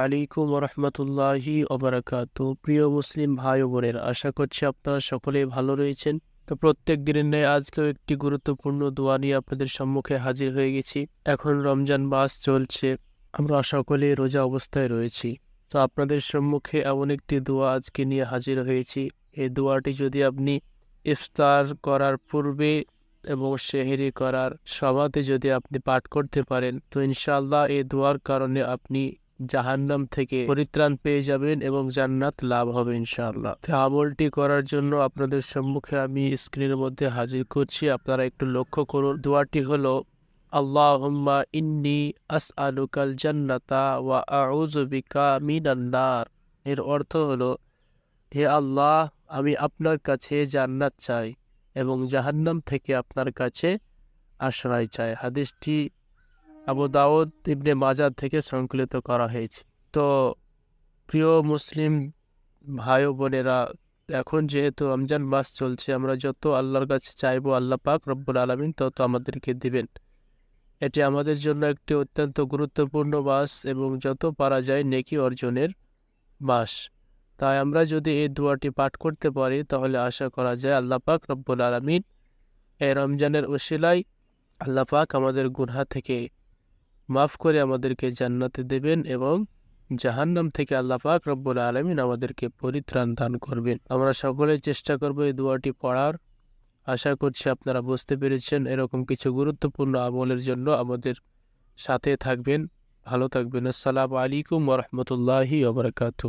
আলাইকুম রহমতুল্লাহি ওবারাকাতু। প্রিয় মুসলিম ভাই ও বোনেরা, আশা করছি আপনারা সকলেই ভালো রয়েছেন। তো প্রত্যেক দিনের ন্যায় আজকেও একটি গুরুত্বপূর্ণ দোয়া নিয়ে আপনাদের সম্মুখে হাজির হয়ে গেছি। এখন রমজান মাস চলছে, আমরা সকলেই রোজা অবস্থায় রয়েছি। তো আপনাদের সম্মুখে এমন একটি দোয়া আজকে নিয়ে হাজির হয়েছি। এই দোয়াটি যদি আপনি ইফতার করার পূর্বে এবং সেহরি করার সমাতে যদি আপনি পাঠ করতে পারেন, তো ইনশাআল্লাহ এই দোয়ার কারণে আপনি জাহান্নাম থেকে পরিত্রাণ পেয়ে যাবেন এবং জান্নাত লাভ হবে ইনশাআল্লাহ। তো আমলটি করার জন্য আপনাদের সম্মুখে আমি স্ক্রিনের মধ্যে হাজির করছি, আপনারা একটু লক্ষ্য করুন। দোয়াটি হলো আল্লাহুম্মা ইন্নী আসআলুকাল জান্নাতা ওয়া আউযু বিকা মিনান নার। এর অর্থ হলো, হে আল্লাহ, আমি আপনার কাছে জান্নাত চাই এবং জাহান্নাম থেকে আপনার কাছে আশ্রয় চাই। হাদিসটি আবু দাউদ ইবনে মাজাহ থেকে সংকলিত করা হয়েছে। তো প্রিয় মুসলিম ভাই ও বোনেরা, এখন যেহেতু রমজান মাস চলছে, আমরা যত আল্লাহর কাছে চাইবো আল্লাহ পাক রব্বুল আলামিন তত আমাদেরকে দিবেন। এটি আমাদের জন্য একটি অত্যন্ত গুরুত্বপূর্ণ মাস এবং যত পারা যায় নেকি অর্জনের মাস। তাই আমরা যদি এই দোয়াটি পাঠ করতে পারি, তাহলে আশা করা যায় আল্লাহ পাক রব্বুল আলামিন এই রমজানের উসিলায় আল্লাহ পাক আমাদের গুনাহ থেকে মাফ করে আমাদেরকে জান্নাতে দেবেন এবং জাহান্নাম থেকে আল্লাহ পাক রব্বুল আলামিন আমাদেরকে পরিত্রাণ দান করবেন। আমরা সকলেই চেষ্টা করব এই দোয়াটি পড়ার। আশা করছি আপনারা বুঝতে পেরেছেন। এরকম কিছু গুরুত্বপূর্ণ আমলের জন্য আমাদের সাথে থাকবেন। ভালো থাকবেন। আসসালামু আলাইকুম ওয়া রাহমাতুল্লাহি ওয়া বারাকাতুহু।